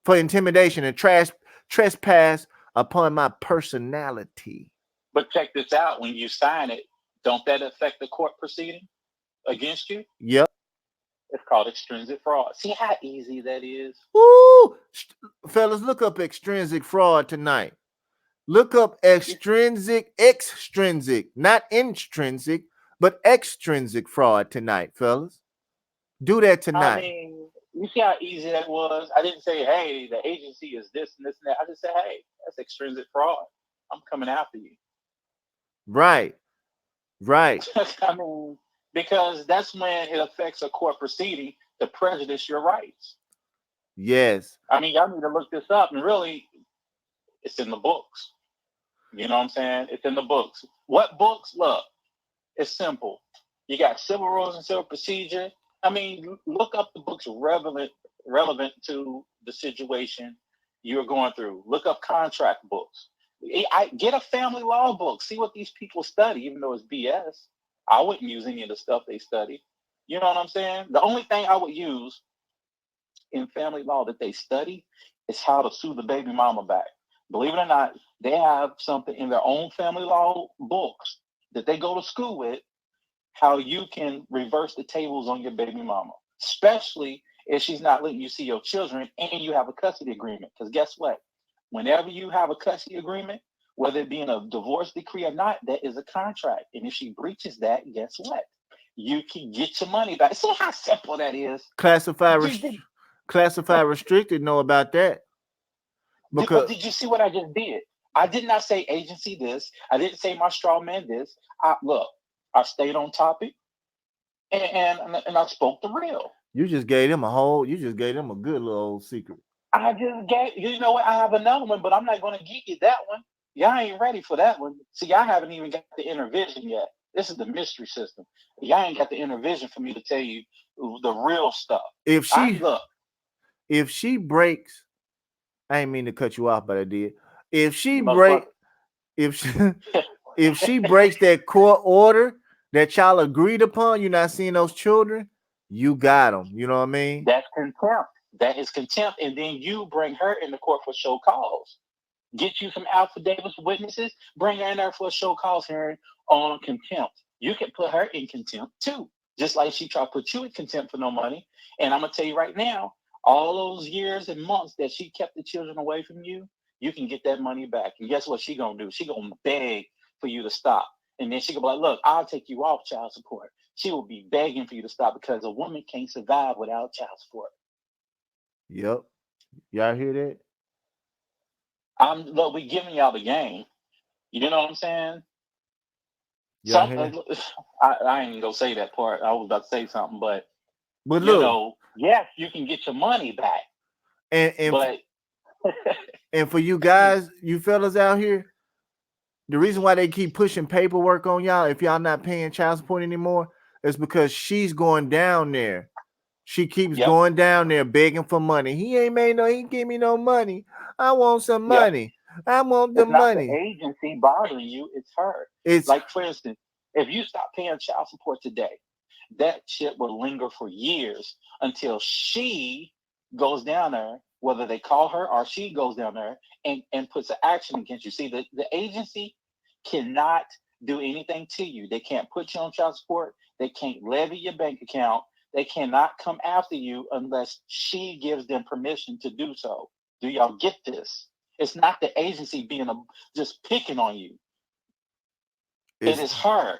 for intimidation and trespass upon my personality.
But check this out. When you sign it, don't that affect the court proceeding against you?
Yep.
It's called extrinsic fraud. See how easy that is?
Woo! Fellas, look up extrinsic fraud tonight. Look up extrinsic, not intrinsic, but extrinsic fraud tonight, fellas. Do that
I
tonight.
mean, you see how easy that was? I didn't say, hey, the agency is this and this and that. I just said, hey, that's extrinsic fraud. I'm coming after you.
Right. Right.
I mean, because that's when it affects a court proceeding to prejudice your rights.
Yes.
I mean, y'all need to look this up, and really, it's in the books. You know what I'm saying? It's in the books. What books? Look, it's simple. You got civil rules and civil procedure. I mean, look up the books relevant to the situation you're going through. Look up contract books. I get a family law book. See what these people study, even though it's BS. I wouldn't use any of the stuff they study. You know what I'm saying? The only thing I would use in family law that they study is how to sue the baby mama back. Believe it or not, they have something in their own family law books that they go to school with, how you can reverse the tables on your baby mama, especially if she's not letting you see your children and you have a custody agreement. Because guess what? Whenever you have a custody agreement, whether it be in a divorce decree or not, that is a contract. And if she breaches that, guess what? You can get your money back. See how simple that is?
Classified restricted know about that.
But did you see what I just did? I did not say agency this. I didn't say my straw man this. Look, I stayed on topic and I spoke the real.
You just gave them a good little old secret.
I just gave, you know what? I have another one, but I'm not going to give you that one. Y'all ain't ready for that one. See, y'all haven't even got the inner vision yet. This is the mystery system. Y'all ain't got the inner vision for me to tell you the real stuff.
If she breaks, I ain't mean to cut you off, but I did. If she breaks that court order that y'all agreed upon, you're not seeing those children, you got them. You know what I mean?
That's contempt. That is contempt. And then you bring her in the court for show cause. Get you some affidavits, witnesses, bring her in there for a show cause hearing on contempt. You can put her in contempt too, just like she tried to put you in contempt for no money. And I'm going to tell you right now, all those years and months that she kept the children away from you, you can get that money back. And guess what she going to do? She going to beg for you to stop. And then she going to be like, look, I'll take you off child support. She will be begging for you to stop because a woman can't survive without child support.
Yep. Y'all hear that?
Look, we giving y'all the game. You know what I'm saying?
Y'all
Some
hear?
I ain't gonna say that part. I was about to say something, but
But look,
yes, you can get your money back,
and
but
and for you guys, you fellas out here, the reason why they keep pushing paperwork on y'all if y'all not paying child support anymore is because she's going down there. She keeps
yep,
going down there begging for money. He ain't made no, he ain't give me no money. I want some
yep.
money. I want the
It's not the
money.
agency bothering you; it's her.
It's
Like for instance, if you stop paying child support today, that shit will linger for years until she goes down there, whether they call her or she goes down there and puts an action against you. See, the agency cannot do anything to you. They can't put you on child support. They can't levy your bank account. They cannot come after you unless she gives them permission to do so. Do y'all get this? It's not the agency being just picking on you. It
it's
is her.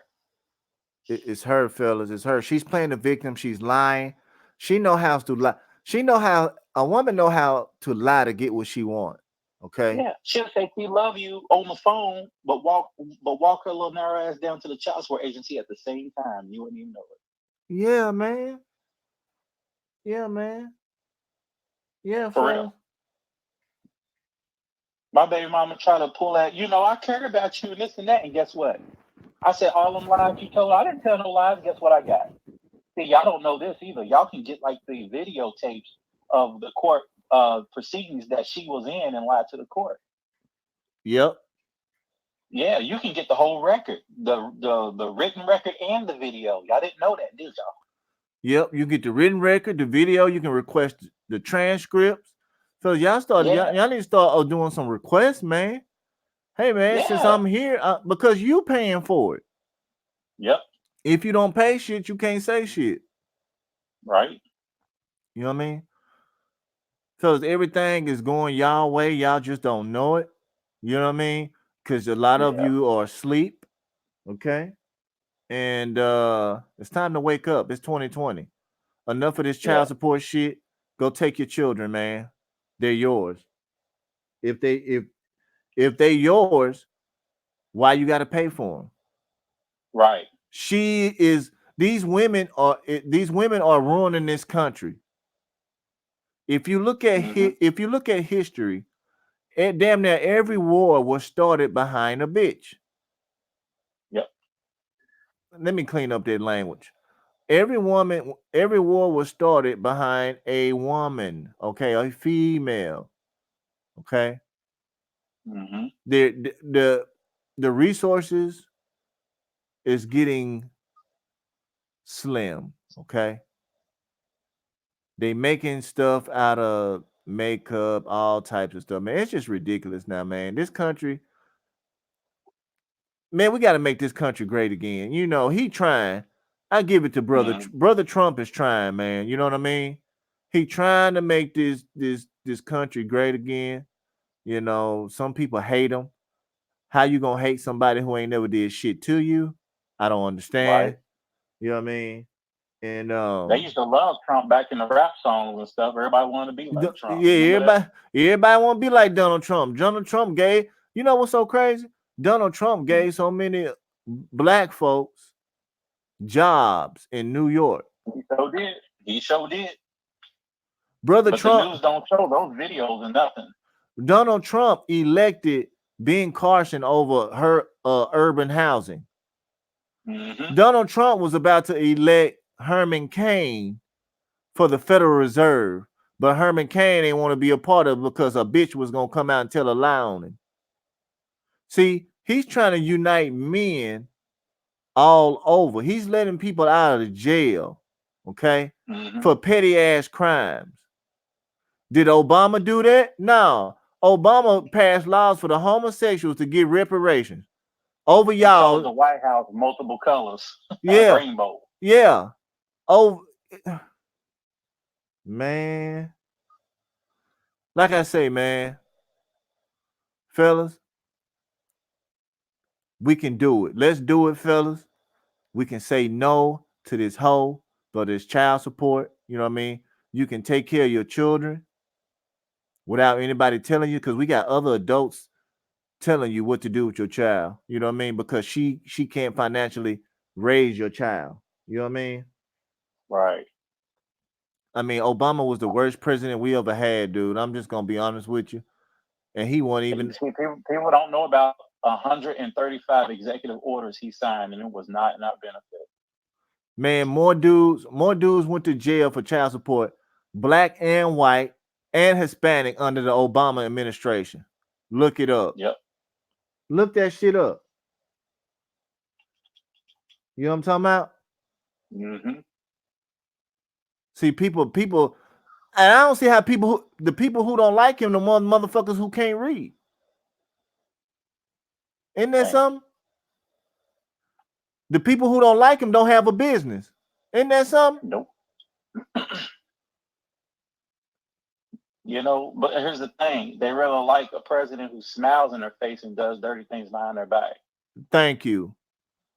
it's her, fellas. It's her. She's playing the victim. She's lying. She know how to lie. She know how a woman know how to lie to get what she want. Okay.
Yeah, she'll say she love you on the phone, but walk her little narrow ass down to the child support agency at the same time. You wouldn't even know it.
Yeah, man. Yeah, man. Yeah,
For real.
fellas.
My baby mama try to pull that. I care about you and this and that. And guess what? I said all them lies you told. I didn't tell no lies. Guess what I got? See, y'all don't know this either. Y'all can get like the videotapes of the court proceedings that she was in and lied to the court.
Yep.
Yeah, you can get the whole record, the written record and the video. Y'all didn't know that, did y'all?
Yep. You get the written record, the video. You can request the transcripts. So
Yeah,
y'all need to start doing some requests, man. Hey, man, since
yeah,
I'm here, because you paying for it.
yep,
If you don't pay shit, you can't say shit.
right,
You know what I mean? So everything is going y'all way, y'all just don't know it. You know what I mean? Because a lot of
yeah,
you are asleep. Okay. And it's time to wake up. It's 2020. Enough of this
yeah,
child support shit. Go take your children, man. They're yours. If they if they yours, why you got to pay for them?
right.
She is these women are ruining this country.
Mm-hmm.
If you look at history, damn near every war was started behind a bitch.
Yep.
Let me clean up that language. Every war was started behind a woman, okay, a female, okay.
Mm-hmm.
The resources is getting slim, okay. They making stuff out of makeup, all types of stuff, man. It's just ridiculous now, man. This country, man, we got to make this country great again. You know, he trying. I give it to
Mm-hmm.
brother Trump is trying, man. You know what I mean? He trying to make this country great again. You know, some people hate him. How you gonna hate somebody who ain't never did shit to you? I don't
Right.
understand. You know what I mean? And
They used to love Trump back in the rap songs and stuff. Everybody wanted to be like Trump.
yeah,
Remember that?
everybody want to be like Donald Trump. Donald Trump gave. You know what's so crazy? Donald Trump
Mm.
gave so many black folks jobs in New York.
He so did. He so did.
Brother
But the
Trump,
news don't show those videos and nothing.
Donald Trump elected Ben Carson over her urban housing.
Mm-hmm.
Donald Trump was about to elect Herman Cain for the Federal Reserve, but Herman Cain ain't want to be a part of it because a bitch was gonna come out and tell a lie on him. See, he's trying to unite men all over. He's letting people out of the jail, okay,
Mm-hmm.
for petty ass crimes. Did Obama do that? No. Obama passed laws for the homosexuals to get reparations over
He colored
y'all.
the White House multiple colors,
Yeah,
rainbow.
yeah. Oh, man. Like I say, man, fellas, we can do it. Let's do it, fellas. We can say no to this hoe for this child support. You know what I mean? You can take care of your children without anybody telling you because we got other adults telling you what to do with your child. You know what I mean? Because she can't financially raise your child. You know what I mean?
Right.
I mean, Obama was the worst president we ever had, dude. I'm just gonna be honest with you. And he wasn't even
See, people don't know about 135 executive orders he signed, and it was not in our benefit.
man, more dudes went to jail for child support, black and white and Hispanic under the Obama administration. Look it up.
Yep.
Look that shit up. You know what I'm talking about?
Mm-hmm.
See, people, and I don't see how the people who don't like him, the motherfuckers who can't read. Isn't that something? The people who don't like him don't have a business. Isn't that something?
Nope. You know, but here's the thing: they really like a president who smiles in their face and does dirty things behind their back.
Thank you.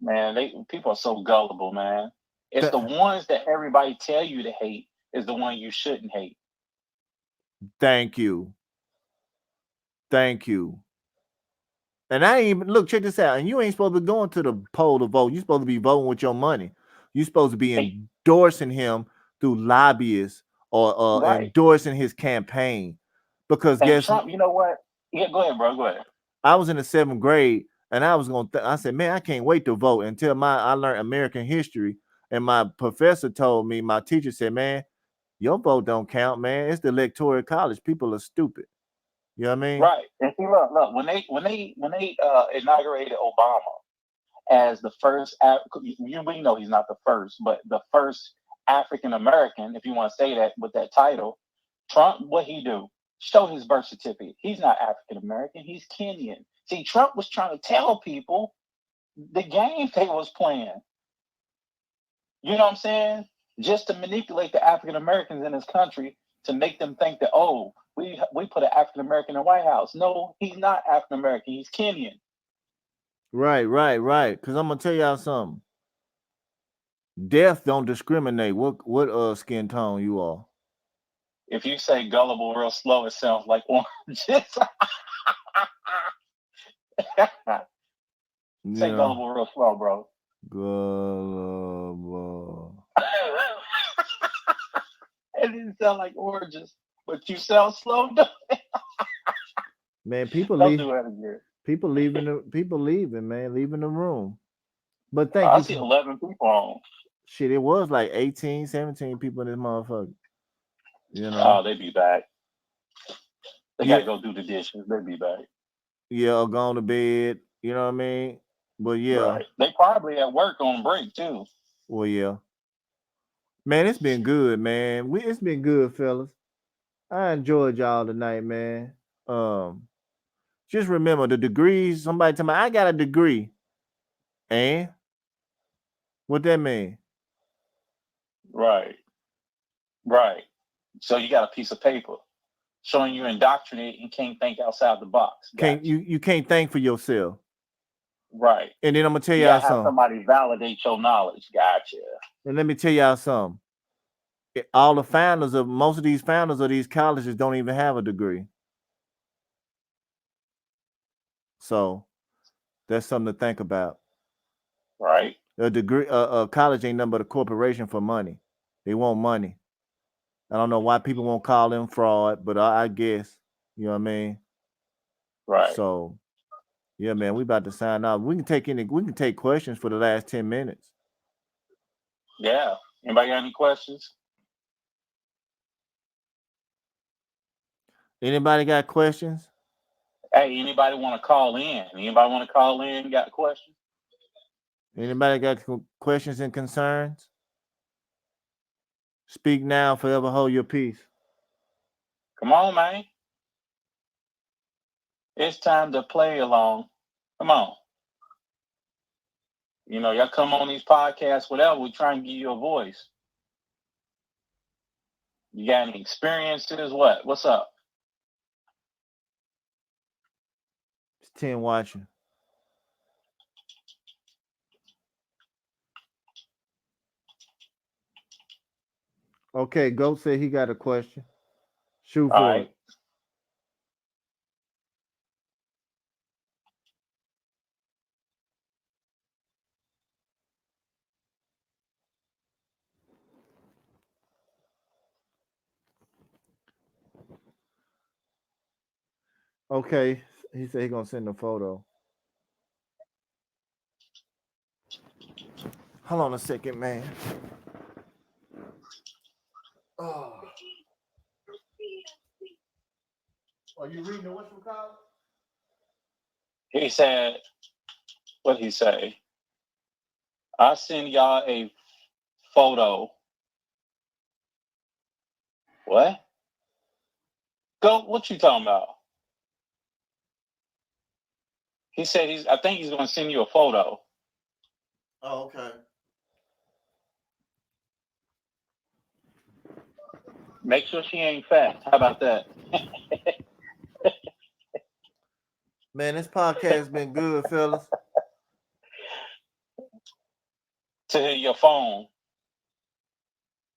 Man, people are so gullible, man. It's the ones that everybody tell you to hate is the one you shouldn't hate.
Thank you. Thank you. And I ain't even look, check this out. And you ain't supposed to be going to the poll to vote. You're supposed to be voting with your money. You're supposed to be endorsing him through lobbyists or endorsing his campaign. Because
and Trump, you know what? Yeah, go ahead, bro. Go ahead.
I was in the 7th grade and I was I said, man, I can't wait to vote until I learned American history. And my professor told me, my teacher said, man, your vote don't count, man. It's the electoral college. People are stupid. You know what I mean?
Right. And see, look, when they inaugurated Obama as the first, we know he's not the first, but the first African American, if you want to say that with that title, Trump, what he do? Show his birth certificate. He's not African American. He's Kenyan. See, Trump was trying to tell people the game they was playing. You know what I'm saying? Just to manipulate the African Americans in this country to make them think that, oh, we put an African American in the White House. No, he's not African American. He's Kenyan.
Right. Because I'm gonna tell y'all something. Death don't discriminate what skin tone you are.
If you say gullible real slow, it sounds like oranges. Say gullible real slow, bro.
Gullible.
It didn't sound like oranges, but you sound slow.
Man, people
don't
leave.
Do that again.
People leaving, man, leaving the room. But thank
I
you.
see 11 people on.
Shit, it was like 18, 17 people in this motherfucker. You know.
Oh, they be back. They gotta go do the dishes. They be back.
Yeah, or gone to bed. You know what I mean? But yeah.
Right. They probably at work on break too.
Well, yeah. Man, it's been good, man. It's been good, fellas. I enjoyed y'all tonight, man. Just remember the degrees. Somebody tell me I got a degree. And what that mean?
Right. So you got a piece of paper showing you indoctrinated and can't think outside the box.
Gotcha. You can't think for yourself.
Right.
And then I'm gonna tell y'all something.
Somebody validate your knowledge. Gotcha.
And let me tell y'all something. All the founders of most of these founders of these colleges don't even have a degree. So that's something to think about.
Right.
A degree, a college ain't nothing but a corporation for money. They want money. I don't know why people won't call them fraud, but I guess, you know what I mean?
Right.
So yeah, man, we about to sign off. We can take questions for the last 10 minutes.
Yeah. Anybody got any questions?
Anybody got questions?
Hey, anybody want to call in? Anybody want to call in? Got a question?
Anybody got questions and concerns? Speak now, forever hold your peace.
Come on, man. It's time to play along. Come on. You know, y'all come on these podcasts, whatever, we try and give you a voice. You got any experiences? What? What's up?
It's 10 watching. Okay, Goat said he got a question. Shoot for it. Okay, he said he gonna send a photo. Hold on a second, man. Oh, are you reading the what's it called?
He said, what he say? I send y'all a photo. What? Go. What you talking about? He said I think he's gonna send you a photo.
Oh, okay.
Make sure she ain't fat. How about that?
Man, this podcast been good, fellas.
To your phone.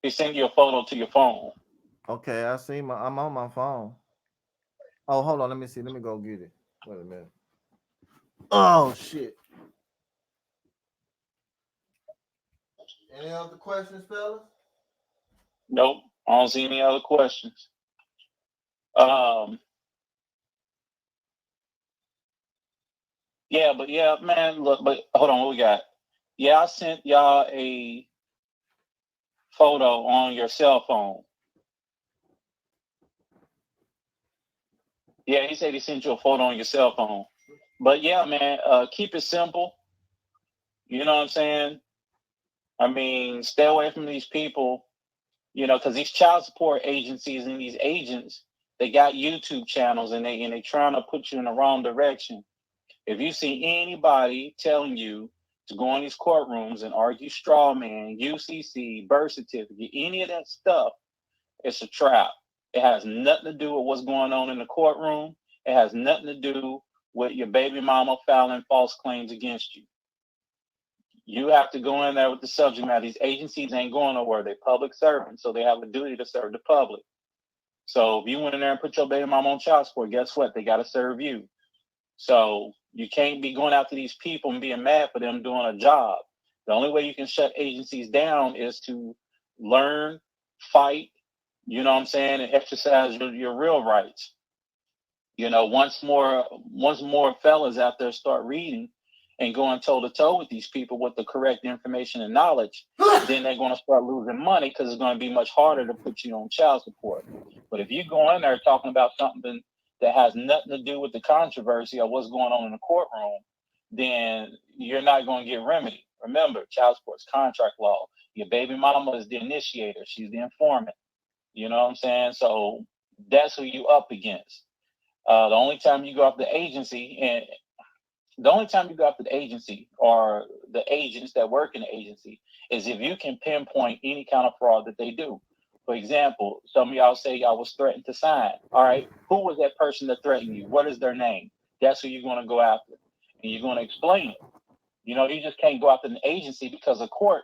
He sent you a photo to your phone.
Okay, I see I'm on my phone. Oh, hold on, let me see. Let me go get it. Wait a minute. Oh shit. Any other questions, fellas?
Nope. I don't see any other questions. Yeah, but yeah, man, look, but hold on, what we got? Yeah, I sent y'all a photo on your cell phone. Yeah, he said he sent you a photo on your cell phone. But yeah, man, keep it simple. You know what I'm saying? I mean, stay away from these people, because these child support agencies and these agents, they got YouTube channels and they trying to put you in the wrong direction. If you see anybody telling you to go in these courtrooms and argue straw man, UCC, birth certificate, any of that stuff, it's a trap. It has nothing to do with what's going on in the courtroom. It has nothing to do with your baby mama filing false claims against you. You have to go in there with the subject matter. These agencies ain't going nowhere. They're public servants, so they have a duty to serve the public. So if you went in there and put your baby mama on child support, guess what? They got to serve you. So you can't be going after these people and being mad for them doing a job. The only way you can shut agencies down is to learn, fight, you know what I'm saying, and exercise your real rights. Once more fellas out there start reading and going toe to toe with these people with the correct information and knowledge, then they're going to start losing money because it's going to be much harder to put you on child support. But if you go in there talking about something that has nothing to do with the controversy of what's going on in the courtroom, then you're not going to get remedy. Remember, child support is contract law. Your baby mama is the initiator. She's the informant. You know what I'm saying? So that's who you up against. The only time you go after the agency, and the only time you go after the agency or the agents that work in the agency is if you can pinpoint any kind of fraud that they do. For example, some of y'all say y'all was threatened to sign. All right, who was that person that threatened you? What is their name? That's who you're going to go after, and you're going to explain it. You just can't go after an agency because a court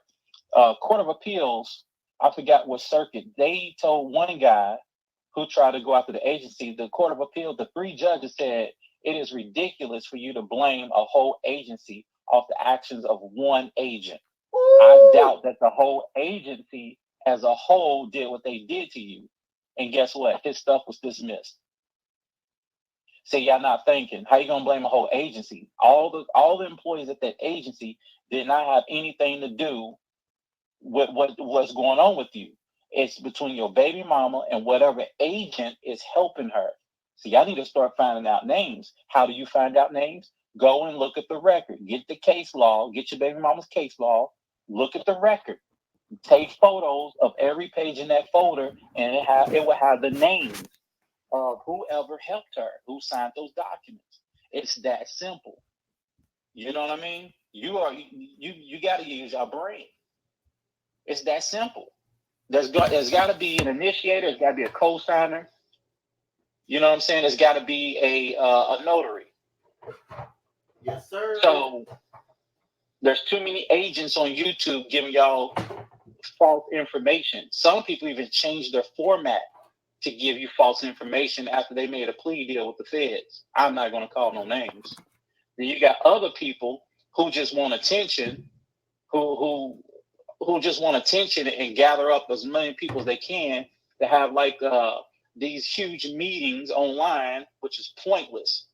of appeals, I forgot what circuit, they told one guy who tried to go after the agency, the Court of Appeal, the three judges said it is ridiculous for you to blame a whole agency off the actions of one agent. Ooh. I doubt that the whole agency as a whole did what they did to you. And guess what? His stuff was dismissed. See, y'all not thinking. How you gonna blame a whole agency? All the employees at that agency did not have anything to do with what's going on with you. It's between your baby mama and whatever agent is helping her. So y'all need to start finding out names. How do you find out names? Go and look at the record. Get the case law. Get your baby mama's case law. Look at the record. Take photos of every page in that folder, and it will have the names of whoever helped her, who signed those documents. It's that simple. You know what I mean? You got to use your brain. It's that simple. There's got to be an initiator. There's got to be a co-signer. You know what I'm saying? There's got to be a notary.
Yes, sir.
So there's too many agents on YouTube giving y'all false information. Some people even change their format to give you false information after they made a plea deal with the feds. I'm not going to call no names. Then you got other people who just want attention, who just want attention and gather up as many people as they can to have like these huge meetings online, which is pointless.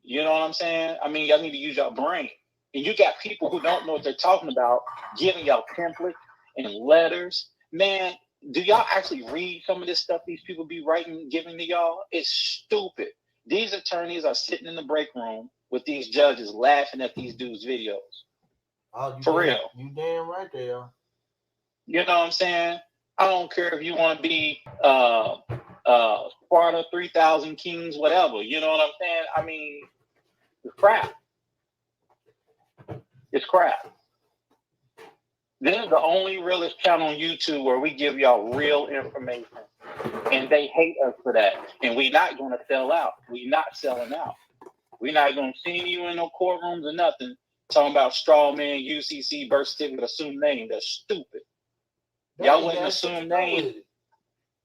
You know what I'm saying? I mean, y'all need to use your brain. And you got people who don't know what they're talking about giving y'all templates and letters. Man, do y'all actually read some of this stuff these people be writing, giving to y'all? It's stupid. These attorneys are sitting in the break room with these judges laughing at these dudes' videos.
Oh,
For real.
You damn right they are.
You know what I'm saying? I don't care if you want to be Sparta, 3,000 Kings, whatever. You know what I'm saying? I mean, it's crap. It's crap. This is the only realest channel on YouTube where we give y'all real information. And they hate us for that. And we're not going to sell out. We're not selling out. We're not going to see you in no courtrooms or nothing talking about straw man, UCC, birth certificate, assumed name. That's stupid. Y'all wouldn't assume name.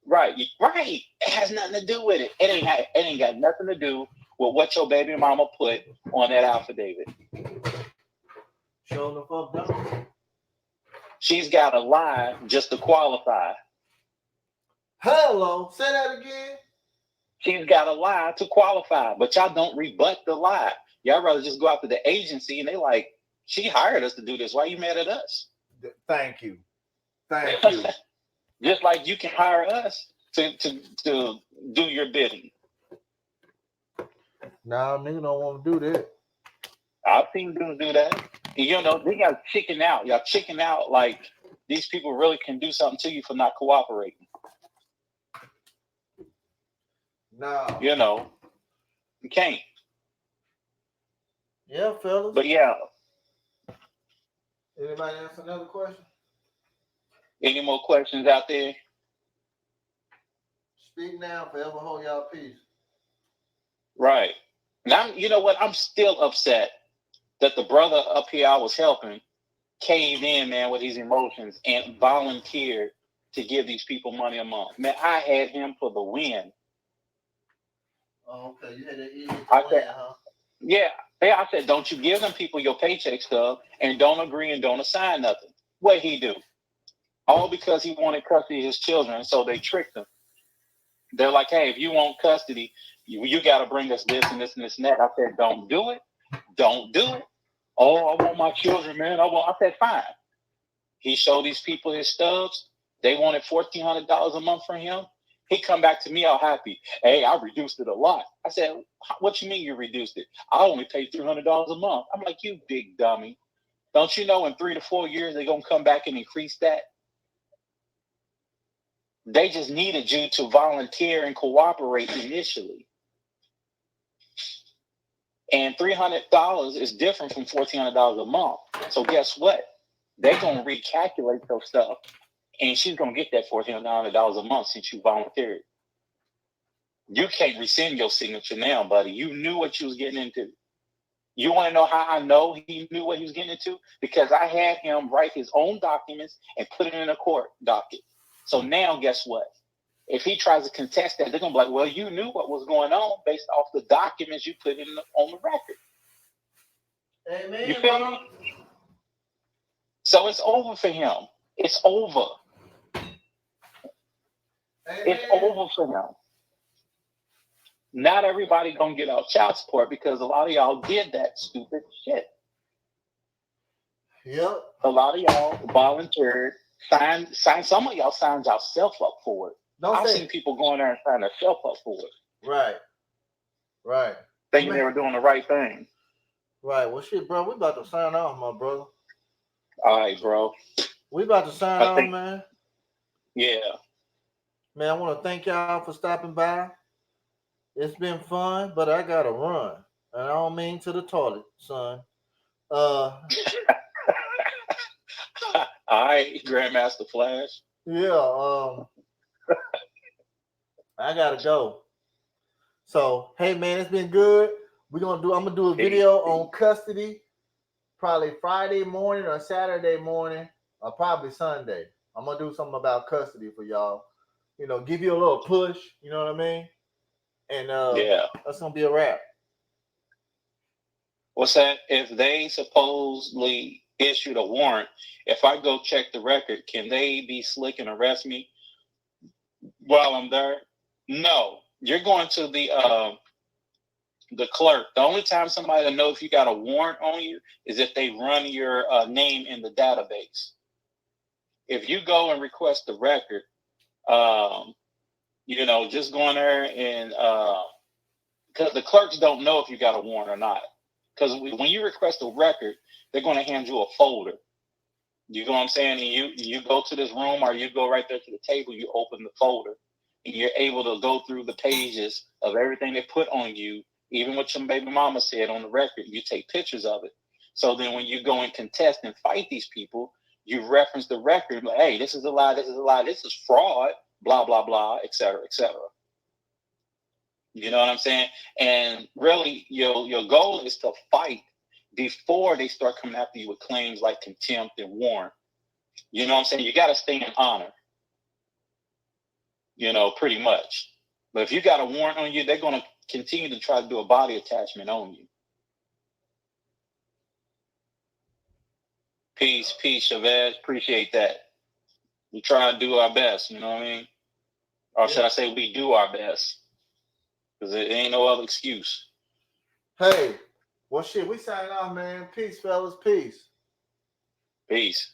Right. Right. It has nothing to do with it. It ain't got nothing to do with what your baby mama put on that affidavit.
Show the fuck down.
She's got to lie just to qualify.
Hello. Say that again.
She's got to lie to qualify, but y'all don't rebut the lie. Y'all rather just go after the agency and they like, she hired us to do this. Why are you mad at us?
Thank you. Thank you.
Just like you can hire us to do your bidding.
Nah, nigga don't want to do that.
I've seen dudes do that. You know, they got chicken out. Y'all chicken out like these people really can do something to you for not cooperating.
No.
You know, you can't.
Yeah, fellas.
But yeah.
Anybody ask another question?
Any more questions out there?
Speak now, forever hold y'all peace.
Right. Now, you know what? I'm still upset that the brother up here I was helping caved in, man, with his emotions and volunteered to give these people money a month. Man, I had him for the win.
Oh, okay. You had that idiot to win, huh?
Yeah. I said, don't you give them people your paycheck stuff and don't agree and don't assign nothing. What'd he do? All because he wanted custody of his children, so they tricked him. They're like, hey, if you want custody, you got to bring us this and this and this and that. I said, don't do it. Don't do it. Oh, I want my children, man. I said, fine. He showed these people his stubs. They wanted $1,400 a month from him. He come back to me all happy. Hey, I reduced it a lot. I said, what you mean you reduced it? I only paid $300 a month. I'm like, you big dummy. Don't you know in 3 to 4 years they're going to come back and increase that? They just needed you to volunteer and cooperate initially. And $300 is different from $1,400 a month. So guess what? They're going to recalculate those stuff. And she's going to get that $1,400 a month since you volunteered. You can't rescind your signature now, buddy. You knew what you was getting into. You want to know how I know he knew what he was getting into? Because I had him write his own documents and put it in a court docket. So now guess what? If he tries to contest that, they're going to be like, well, you knew what was going on based off the documents you put on the record.
Amen.
You feel me? So it's over for him. It's over.
Amen.
It's over for him. Not everybody going to get out child support because a lot of y'all did that stupid shit.
Yep.
A lot of y'all volunteered, signed. Some of y'all signed yourself up for it. I've seen people going there and sign themselves up for it.
Right. Right.
Thinking they were doing the right thing.
Right. Well, shit, bro, we about to sign off, my brother.
All right, bro.
We about to sign off, man.
Yeah.
Man, I want to thank y'all for stopping by. It's been fun, but I got to run. And I don't mean to the toilet, son.
All right, Grandmaster Flash.
Yeah, I gotta go. So, hey man, it's been good. I'm gonna do a video on custody, probably Friday morning or Saturday morning, or probably Sunday. I'm gonna do something about custody for y'all. You know, give you a little push. You know what I mean? And
yeah,
that's gonna be a wrap.
What's that? If they supposedly issued a warrant, if I go check the record, can they be slick and arrest me while I'm there? No, you're going to the clerk. The only time somebody will know if you got a warrant on you is if they run your name in the database. If you go and request the record, just go in there and because the clerks don't know if you got a warrant or not. Because when you request a record, they're going to hand you a folder. You know what I'm saying? And you go to this room or you go right there to the table, you open the folder, and you're able to go through the pages of everything they put on you, even what your baby mama said on the record. You take pictures of it. So then when you go and contest and fight these people, you reference the record, like, hey, this is a lie, this is a lie, this is fraud, blah, blah, blah, et cetera, et cetera. You know what I'm saying? And really, your goal is to fight before they start coming after you with claims like contempt and warrant. You know what I'm saying? You got to stay in honor, pretty much. But if you got a warrant on you, they're going to continue to try to do a body attachment on you. Peace, Chavez. Appreciate that. We try to do our best, you know what I mean? Or should I say we do our best? Because it ain't no other excuse.
Hey, well, shit, we signing off, man. Peace, fellas. Peace.
Peace.